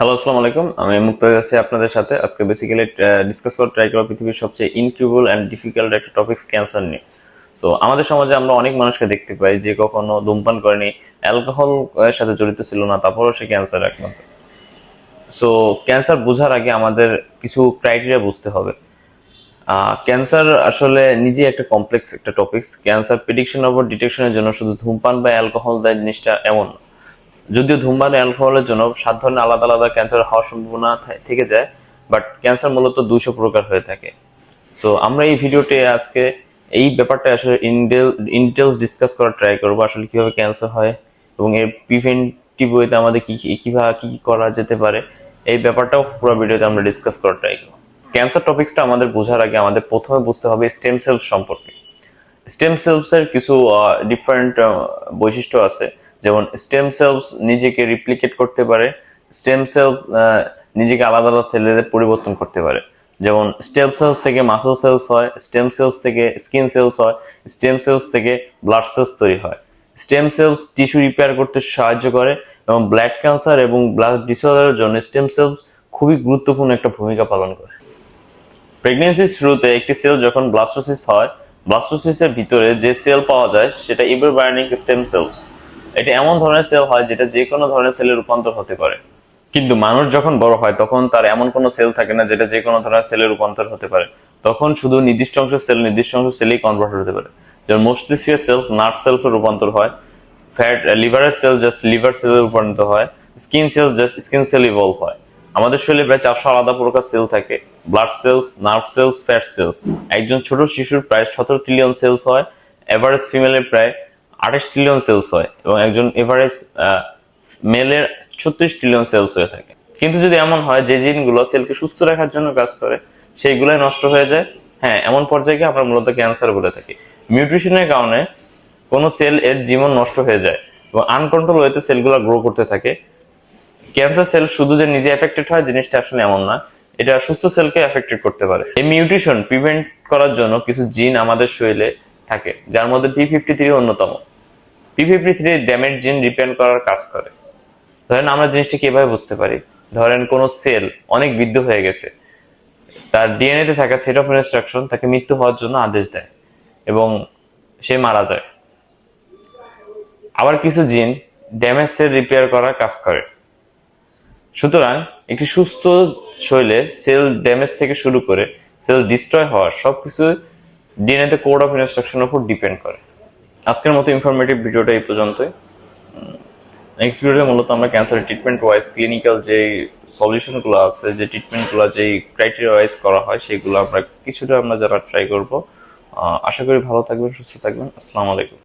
Hello, আসসালামু আলাইকুম। আমি মুক্তাজ আছি আপনাদের সাথে। আজকে বেসিক্যালি ডিসকাস করে ট্রাই করা পৃথিবীর সবচেয়ে ইনকিউরেবল অ্যান্ড ডিফিকাল্ট একটা টপিকস ক্যান্সার নিয়ে। সো আমাদের সমাজে আমরা অনেক মানুষকে দেখতে পাই যে কখনো ধূমপান করেনি, অ্যালকোহল এর সাথে জড়িত ছিল না, তারপরেও সে ক্যান্সার একমাত্র। সো ক্যান্সার বোঝার আগে আমাদের কিছু ক্রাইটেরিয়া বুঝতে হবে। ক্যান্সার আসলে নিজে একটা কমপ্লেক্স একটা টপিকস। ক্যান্সার প্রেডিকশন অফ ডিটেকশনের জন্য শুধু ধূমপান বা অ্যালকোহল দেয় জিনিসটা এমন না। যদিও ধূমপান অ্যালকোহলের জন্য 7 ধরনের আলাদা আলাদা ক্যান্সার হওয়ার সম্ভাবনা থেকে যায়, বাট ক্যান্সার মূলত 200 প্রকার হয়ে থাকে। সো আমরা এই ভিডিওতে আজকে এই ব্যাপারটা আসলে ইনডিটেলস ডিসকাস করার ট্রাই করবো, আসলে কিভাবে ক্যান্সার হয় এবং এর প্রিভেন্টিভ ওয়েতে আমাদের কিভাবে কি করা যেতে পারে। এই ব্যাপারটাও পুরো ভিডিওতে আমরা ডিসকাস করার ট্রাই করবো। ক্যান্সার টপিকসটা আমাদের বোঝার আগে আমাদের প্রথমে বুঝতে হবে স্টেম সেলস সম্পর্কে। স্টেম সেলসের কিছু ডিফারেন্ট বৈশিষ্ট্য আছে, যেমন স্টেম সেলস নিজেকে রিপ্লিকেট করতে পারে, স্টেম সেল নিজেকে আলাদা আলাদা সেলে পরিবর্তন করতে পারে। যেমন স্টেম সেলস থেকে মাসল সেলস হয়, স্টেম সেলস থেকে স্কিন সেলস হয়, স্টেম সেলস থেকে ব্লাড সেলস তৈরি হয়। স্টেম সেলস টিস্যু রিপেয়ার করতে সাহায্য করে এবং ব্লাড ক্যান্সার এবং ব্লাড ডিসঅর্ডারের জন্য স্টেম সেলস খুবই গুরুত্বপূর্ণ একটা ভূমিকা পালন করে। প্রেগন্যান্সির শুরুতে একটি সেল যখন ব্লাস্টোসিস হয়, ব্লাস্টোসিসের ভিতরে যে সেল পাওয়া যায় সেটা ইউরোবায়োনিক স্টেম সেলস। এটা এমন ধরনের সেল হয় যেটা যে কোনো ধরনের সেলে রূপান্তর হতে পারে। কিন্তু মানুষ যখন বড় হয় তখন তার এমন কোনো সেল থাকে না যেটা যে কোনো ধরনের সেলে রূপান্তর হতে পারে। তখন শুধু নির্দিষ্ট অংশের সেল নির্দিষ্ট অংশের সেলেই কনভার্ট হতে পারে। যেমন মস্তিষ্কের সেল নার্ভ সেলফে রূপান্তর হয়, লিভারের সেল জাস্ট লিভার সেলে রূপান্তরিত হয়, skin cell just skin cell evolve হয়। আমাদের শরীরে প্রায় 400 আলাদা প্রকার সেল থাকে: blood cells, nerve cells, fat cells. একজন ছোট শিশুর প্রায় 17 ট্রিলিয়ন সেলস হয়, এভারেজ ফিমেলের প্রায় 28 ট্রিলিয়ন সেলস হয় এবং একজন এভারেজ মেলের 36 ট্রিলিয়ন সেলস হয়ে থাকে। কিন্তু যদি এমন হয় যে জিনগুলো সেলকে সুস্থ রাখার জন্য কাজ করে সেইগুলাই নষ্ট হয়ে যায়, হ্যাঁ, এমন পর্যায়ে আমরা মূলত ক্যান্সার বলে থাকি। মিউটেশনের কারণে কোনো সেল এর জীবন নষ্ট হয়ে যায় এবং আনকন্ট্রোল ওয়েতে সেলগুলো গ্রো করতে থাকে। ক্যান্সার সেল শুধু যে নিজে এফেক্টেড হয় জিনিসটা আসলে এমন না, এটা সুস্থ সেলকে এফেক্টেড করতে পারে। এই মিউটেশন প্রিভেন্ট করার জন্য কিছু জিন আমাদের শরীরে থাকে, যার মধ্যে P53 অন্যতম। P53 ড্যামেজ জিন রিপেয়ার করার কাজ করে। ধরেন আমরা জিনিসটা কিভাবে বুঝতে পারি, ধরেন কোনো সেল অনেক বৃদ্ধ হয়ে গেছে, তার ডিএনএ তে থাকা সেট অফ ইনস্ট্রাকশন তাকে মৃত্যু হওয়ার জন্য আদেশ দেয় এবং সে মারা যায়। আবার কিছু জিন ড্যামেজ সেল রিপেয়ার করার কাজ করে। সুতরাং একটি সুস্থ শরীরে সেল ড্যামেজ থেকে শুরু করে সেল ডিস্ট্রয় হওয়ার সবকিছু ডিএনএ তে কোড অফ ইনস্ট্রাকশনের উপর ডিপেন্ড করে। আজকের মতো ইনফরমেটিভ ভিডিওটা এই পর্যন্তই। নেক্সট ভিডিওতে মূলত আমরা ক্যান্সারের ট্রিটমেন্ট ওয়াইজ ক্লিনিক্যাল যে সলিউশনগুলো আছে, যে ট্রিটমেন্টগুলো যেই ক্রাইটেরিয়া ওয়াইজ করা হয় সেগুলো আমরা কিছুটা যারা ট্রাই করব। আশা করি ভালো থাকবেন, সুস্থ থাকবেন। আসসালামু আলাইকুম।